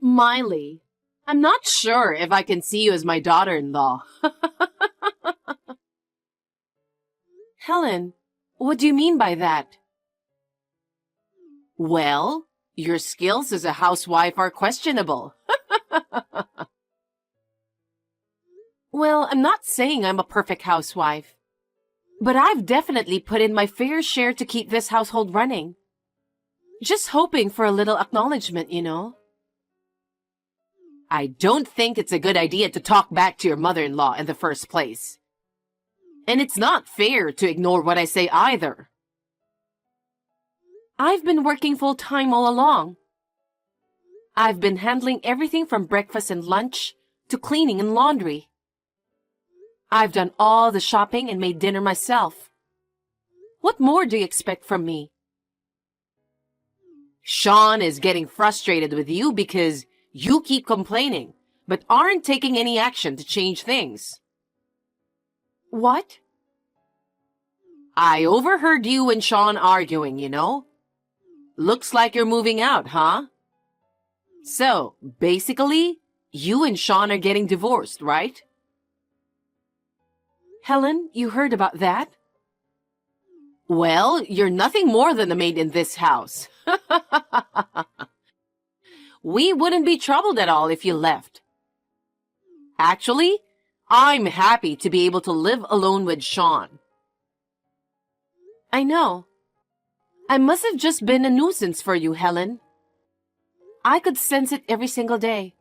Miley, I'm not sure if I can see you as my daughter-in-law. Helen, what do you mean by that? Well, your skills as a housewife are questionable. Well, I'm not saying I'm a perfect housewife, but I've definitely put in my fair share to keep this household running. Just hoping for a little acknowledgement, you know. I don't think it's a good idea to talk back to your mother-in-law in the first place. And it's not fair to ignore what I say either. I've been working full-time all along. I've been handling everything from breakfast and lunch to cleaning and laundry. I've done all the shopping and made dinner myself. What more do you expect from me? Sean is getting frustrated with you because you keep complaining, but aren't taking any action to change things. What? I overheard you and Sean arguing, you know? Looks like you're moving out, huh? So, basically, you and Sean are getting divorced, right? Helen, you heard about that? Well, you're nothing more than a maid in this house. We wouldn't be troubled at all if you left. Actually, I'm happy to be able to live alone with Sean. I know. I must have just been a nuisance for you, Helen. I could sense it every single day.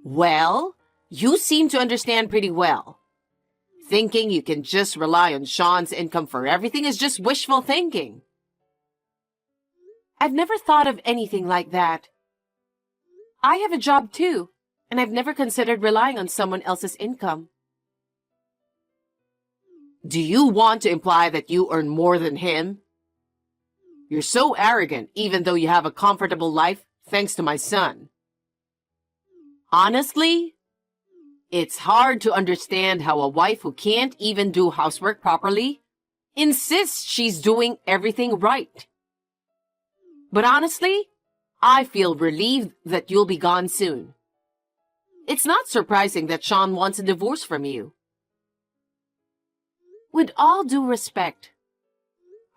Well, you seem to understand pretty well. Thinking you can just rely on Sean's income for everything is just wishful thinking. I've never thought of anything like that. I have a job too, and I've never considered relying on someone else's income. Do you want to imply that you earn more than him? You're so arrogant, even though you have a comfortable life, thanks to my son. Honestly, it's hard to understand how a wife who can't even do housework properly insists she's doing everything right. But honestly, I feel relieved that you'll be gone soon. It's not surprising that Sean wants a divorce from you. With all due respect,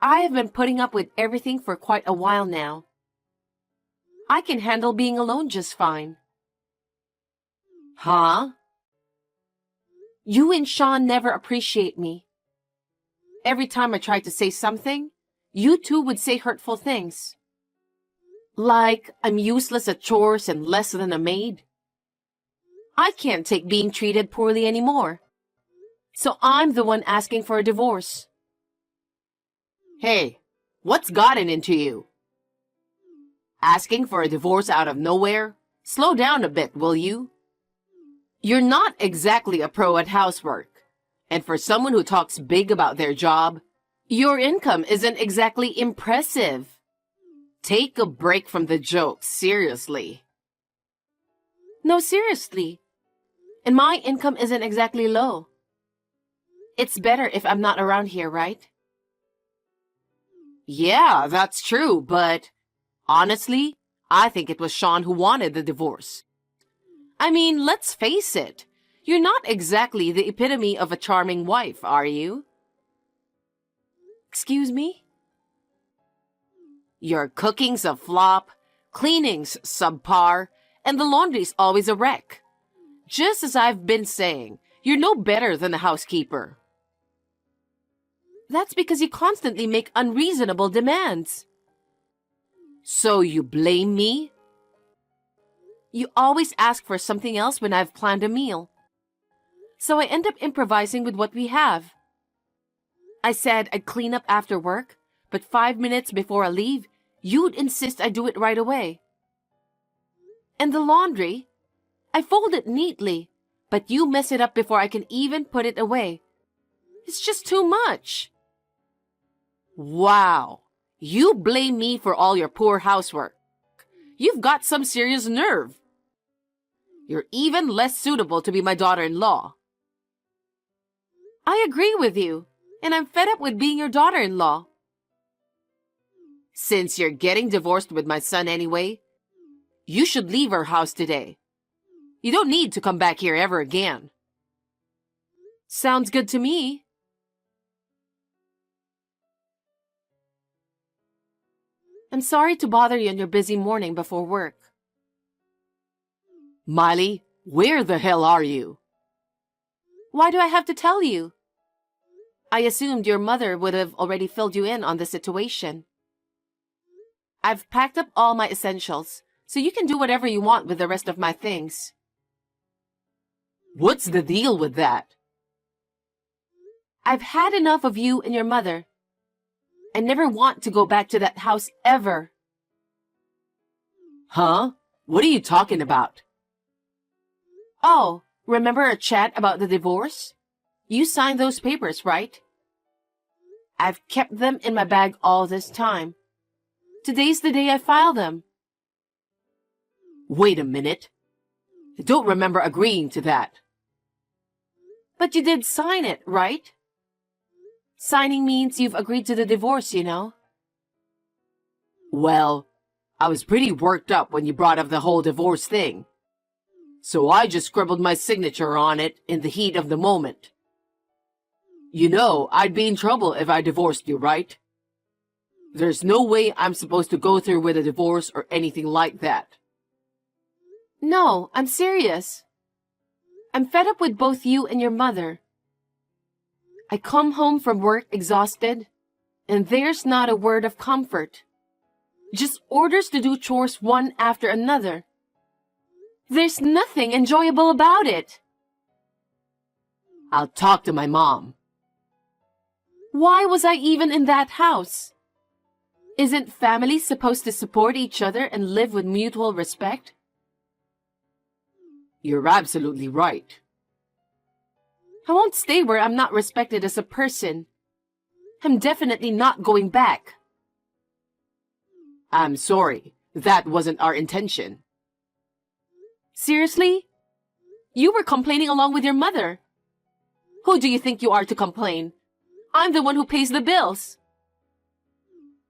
I have been putting up with everything for quite a while now. I can handle being alone just fine. Huh? You and Sean never appreciate me. Every time I try to say something, you two would say hurtful things. Like I'm useless at chores and less than a maid. I can't take being treated poorly anymore. So I'm the one asking for a divorce. Hey, what's gotten into you? Asking for a divorce out of nowhere? Slow down a bit, will you? You're not exactly a pro at housework. And for someone who talks big about their job, your income isn't exactly impressive. Take a break from the jokes, seriously. No, seriously. And my income isn't exactly low. It's better if I'm not around here, right? Yeah, that's true, but honestly, I think it was Sean who wanted the divorce. I mean, let's face it. You're not exactly the epitome of a charming wife, are you? Excuse me? Your cooking's a flop, cleaning's subpar, and the laundry's always a wreck. Just as I've been saying, you're no better than a housekeeper. That's because you constantly make unreasonable demands. So you blame me? You always ask for something else when I've planned a meal. So I end up improvising with what we have. I said I'd clean up after work, but 5 minutes before I leave, you'd insist I do it right away. And the laundry? I fold it neatly, but you mess it up before I can even put it away. It's just too much. Wow, you blame me for all your poor housework. You've got some serious nerve. You're even less suitable to be my daughter-in-law. I agree with you, and I'm fed up with being your daughter-in-law. Since you're getting divorced with my son anyway, You should leave our house today. You don't need to come back here ever again. Sounds good to me. I'm sorry to bother you on your busy morning before work. Miley, where the hell are you? Why do I have to tell you? I assumed your mother would have already filled you in on the situation. I've packed up all my essentials, so you can do whatever you want with the rest of my things. What's the deal with that? I've had enough of you and your mother. I never want to go back to that house ever. Huh? What are you talking about? Oh, remember our chat about the divorce? You signed those papers, right? I've kept them in my bag all this time. Today's the day I file them. Wait a minute. I don't remember agreeing to that. But you did sign it, right? Signing means you've agreed to the divorce, you know. Well, I was pretty worked up when you brought up the whole divorce thing. So I just scribbled my signature on it in the heat of the moment. You know, I'd be in trouble if I divorced you, right? There's no way I'm supposed to go through with a divorce or anything like that. No, I'm serious. I'm fed up with both you and your mother. I come home from work exhausted, and there's not a word of comfort. Just orders to do chores one after another. There's nothing enjoyable about it. I'll talk to my mom. Why was I even in that house? Isn't family supposed to support each other and live with mutual respect? You're absolutely right. I won't stay where I'm not respected as a person. I'm definitely not going back. I'm sorry. That wasn't our intention. Seriously? You were complaining along with your mother. Who do you think you are to complain? I'm the one who pays the bills.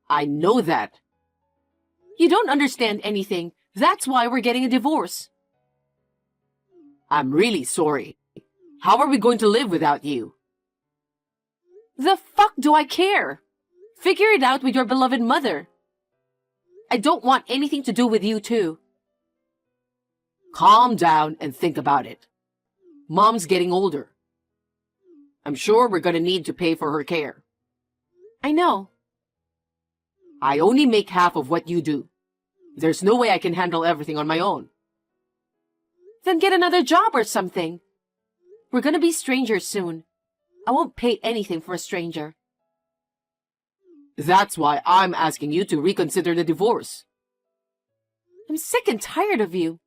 I know that. You don't understand anything. That's why we're getting a divorce. I'm really sorry. How are we going to live without you? The fuck do I care? Figure it out with your beloved mother. I don't want anything to do with you too. Calm down and think about it. Mom's getting older. I'm sure we're going to need to pay for her care. I know. I only make half of what you do. There's no way I can handle everything on my own. Then get another job or something. We're gonna be strangers soon. I won't pay anything for a stranger. That's why I'm asking you to reconsider the divorce. I'm sick and tired of you.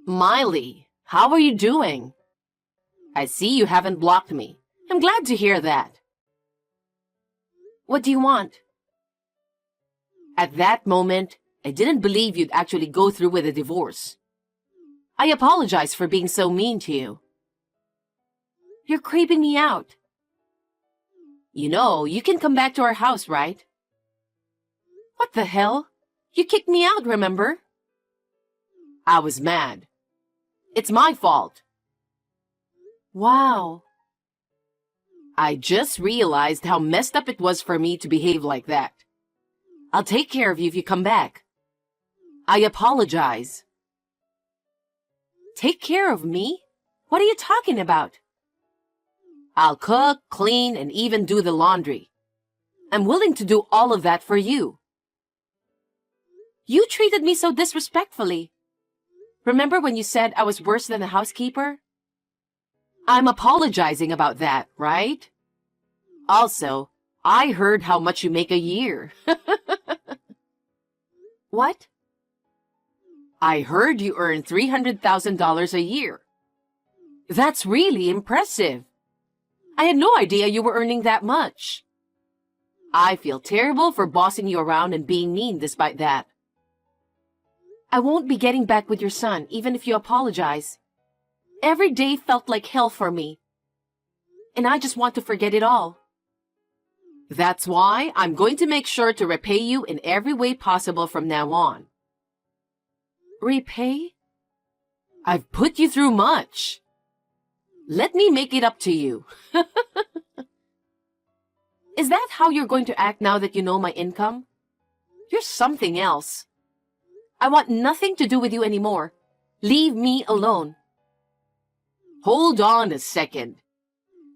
Miley, how are you doing? I see you haven't blocked me. I'm glad to hear that. What do you want? At that moment, I didn't believe you'd actually go through with a divorce. I apologize for being so mean to you. You're creeping me out. You know, you can come back to our house, right? What the hell? You kicked me out, remember? I was mad. It's my fault. Wow. I just realized how messed up it was for me to behave like that. I'll take care of you if you come back. I apologize. Take care of me? What are you talking about? I'll cook, clean, and even do the laundry. I'm willing to do all of that for you. You treated me so disrespectfully. Remember when you said I was worse than a housekeeper? I'm apologizing about that, right? Also, I heard how much you make a year. What? I heard you earn $300,000 a year. That's really impressive. I had no idea you were earning that much. I feel terrible for bossing you around and being mean despite that. I won't be getting back with your son, even if you apologize. Every day felt like hell for me. And I just want to forget it all. That's why I'm going to make sure to repay you in every way possible from now on. Repay? I've put you through much. Let me make it up to you. Is that how you're going to act now that you know my income? You're something else. I want nothing to do with you anymore. Leave me alone. Hold on a second.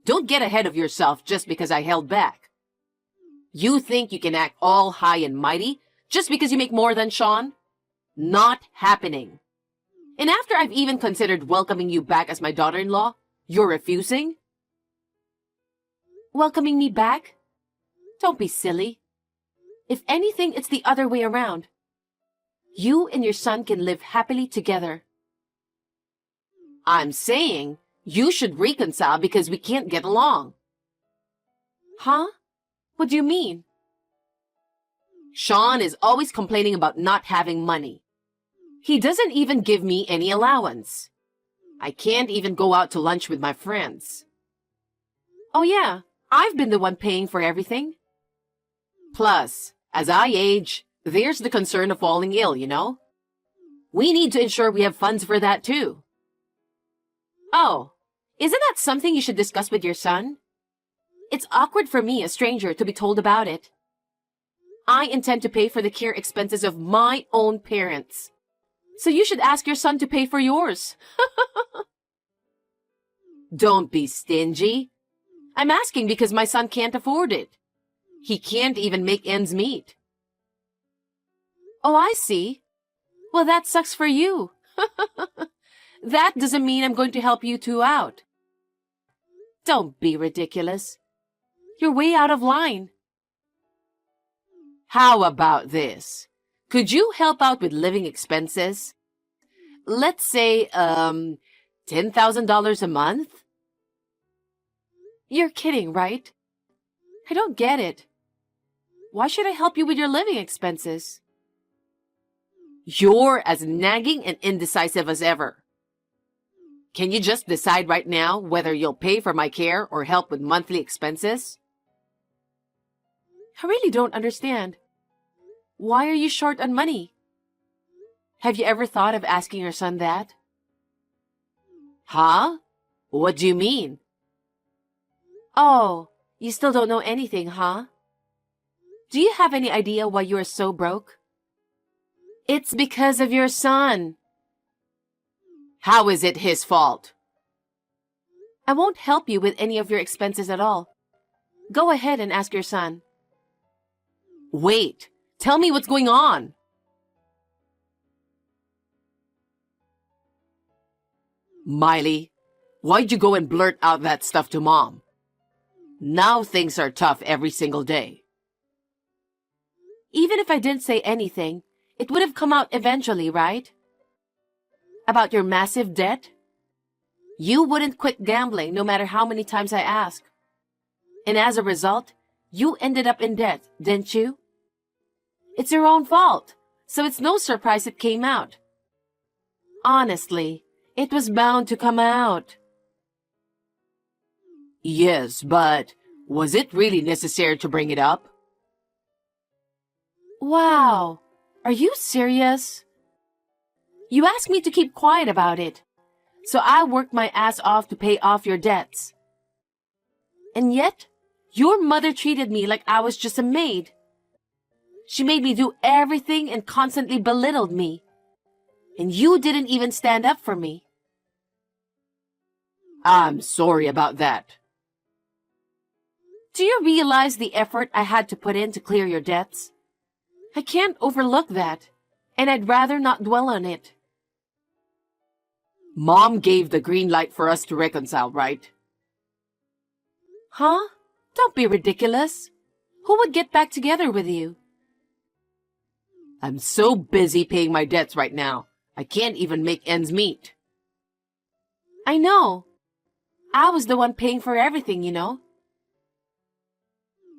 Don't get ahead of yourself just because I held back. You think you can act all high and mighty just because you make more than Sean? Not happening. And after I've even considered welcoming you back as my daughter-in-law, you're refusing? Welcoming me back? Don't be silly. If anything, it's the other way around. You and your son can live happily together. I'm saying you should reconcile because we can't get along. Huh? What do you mean? Sean is always complaining about not having money. He doesn't even give me any allowance. I can't even go out to lunch with my friends. Oh yeah, I've been the one paying for everything. Plus, as I age, there's the concern of falling ill, you know? We need to ensure we have funds for that too. Oh, isn't that something you should discuss with your son? It's awkward for me, a stranger, to be told about it. I intend to pay for the care expenses of my own parents. So you should ask your son to pay for yours. Don't be stingy. I'm asking because my son can't afford it. He can't even make ends meet. Oh, I see. Well, that sucks for you. That doesn't mean I'm going to help you two out. Don't be ridiculous. You're way out of line. How about this? Could you help out with living expenses? Let's say, $10,000 a month? You're kidding, right? I don't get it. Why should I help you with your living expenses? You're as nagging and indecisive as ever. Can you just decide right now whether you'll pay for my care or help with monthly expenses? I really don't understand. Why are you short on money? Have you ever thought of asking your son that? Huh? What do you mean? Oh, you still don't know anything, huh? Do you have any idea why you are so broke? It's because of your son. How is it his fault? I won't help you with any of your expenses at all. Go ahead and ask your son. Wait, tell me what's going on. Miley, why'd you go and blurt out that stuff to Mom? Now things are tough every single day. Even if I didn't say anything, it would have come out eventually, right? About your massive debt? You wouldn't quit gambling no matter how many times I ask. And as a result, you ended up in debt, didn't you? It's your own fault, so it's no surprise it came out. Honestly, it was bound to come out. Yes, but was it really necessary to bring it up? Wow, are you serious? You asked me to keep quiet about it, so I worked my ass off to pay off your debts. And yet, your mother treated me like I was just a maid. She made me do everything and constantly belittled me. And you didn't even stand up for me. I'm sorry about that. Do you realize the effort I had to put in to clear your debts? I can't overlook that, and I'd rather not dwell on it. Mom gave the green light for us to reconcile, right? Huh? Don't be ridiculous. Who would get back together with you? I'm so busy paying my debts right now, I can't even make ends meet. I know. I was the one paying for everything, you know.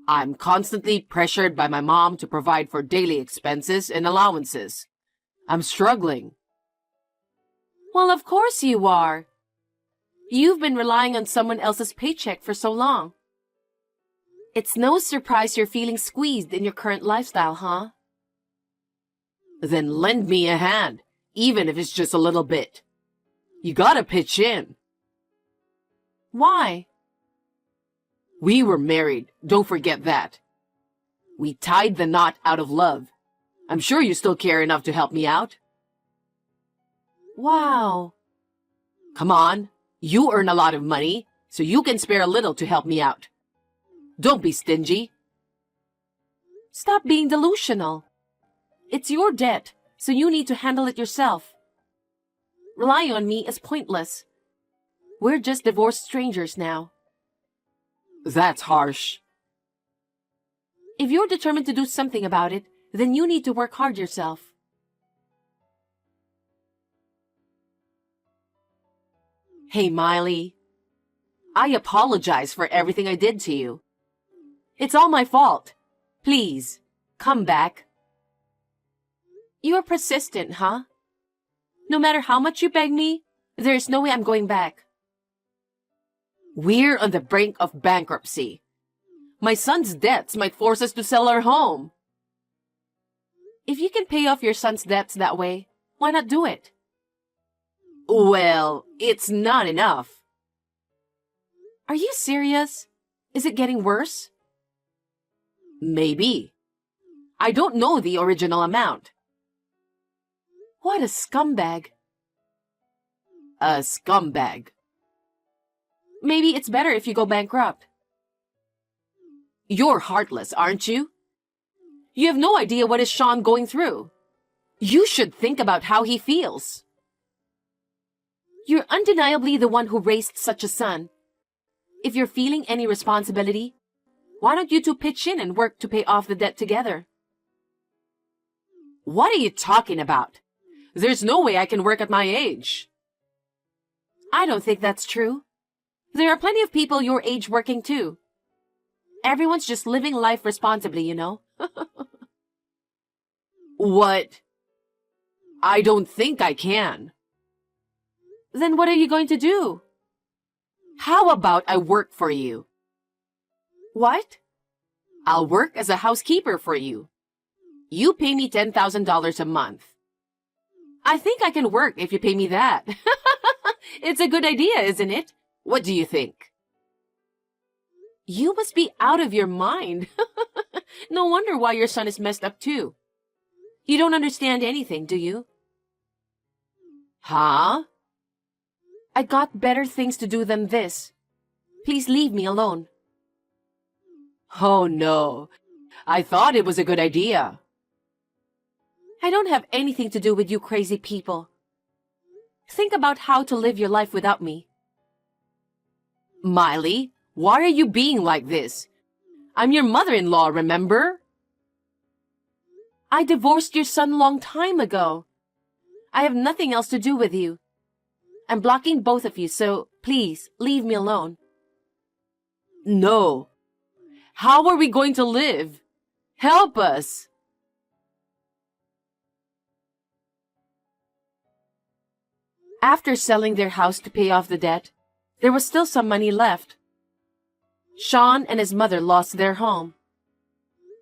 I'm constantly pressured by my mom to provide for daily expenses and allowances. I'm struggling. Well, of course you are. You've been relying on someone else's paycheck for so long. It's no surprise you're feeling squeezed in your current lifestyle, huh? Then lend me a hand, even if it's just a little bit. You gotta pitch in. Why? We were married, don't forget that. We tied the knot out of love. I'm sure you still care enough to help me out. Wow. Come on, you earn a lot of money, so you can spare a little to help me out. Don't be stingy. Stop being delusional. It's your debt, so you need to handle it yourself. Relying on me is pointless. We're just divorced strangers now. That's harsh. If you're determined to do something about it, then you need to work hard yourself. Hey, Miley. I apologize for everything I did to you. It's all my fault. Please, come back. You're persistent, huh? No matter how much you beg me, there's no way I'm going back. We're on the brink of bankruptcy. My son's debts might force us to sell our home. If you can pay off your son's debts that way, why not do it? Well, it's not enough. Are you serious? Is it getting worse? Maybe. I don't know the original amount. What a scumbag. A scumbag. Maybe it's better if you go bankrupt. You're heartless, aren't you? You have no idea what is Sean going through. You should think about how he feels. You're undeniably the one who raised such a son. If you're feeling any responsibility, why don't you two pitch in and work to pay off the debt together? What are you talking about? There's no way I can work at my age. I don't think that's true. There are plenty of people your age working too. Everyone's just living life responsibly, you know. What? I don't think I can. Then what are you going to do? How about I work for you? What? I'll work as a housekeeper for you. You pay me $10,000 a month. I think I can work if you pay me that. It's a good idea, isn't it? What do you think? You must be out of your mind. No wonder why your son is messed up too. You don't understand anything, do you? Huh? I got better things to do than this. Please leave me alone. Oh no, I thought it was a good idea. I don't have anything to do with you crazy people. Think about how to live your life without me. Miley, why are you being like this? I'm your mother-in-law, remember? I divorced your son long time ago. I have nothing else to do with you. I'm blocking both of you, so please leave me alone. No. How are we going to live? Help us. After selling their house to pay off the debt, there was still some money left. Sean and his mother lost their home.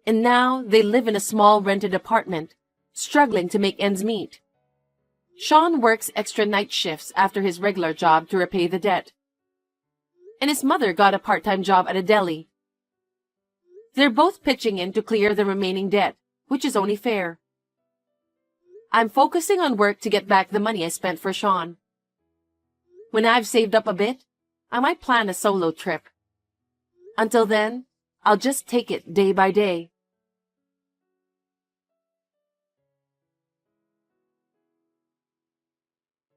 And now they live in a small rented apartment, struggling to make ends meet. Sean works extra night shifts after his regular job to repay the debt. And his mother got a part-time job at a deli. They're both pitching in to clear the remaining debt, which is only fair. I'm focusing on work to get back the money I spent for Sean. When I've saved up a bit, I might plan a solo trip. Until then, I'll just take it day by day.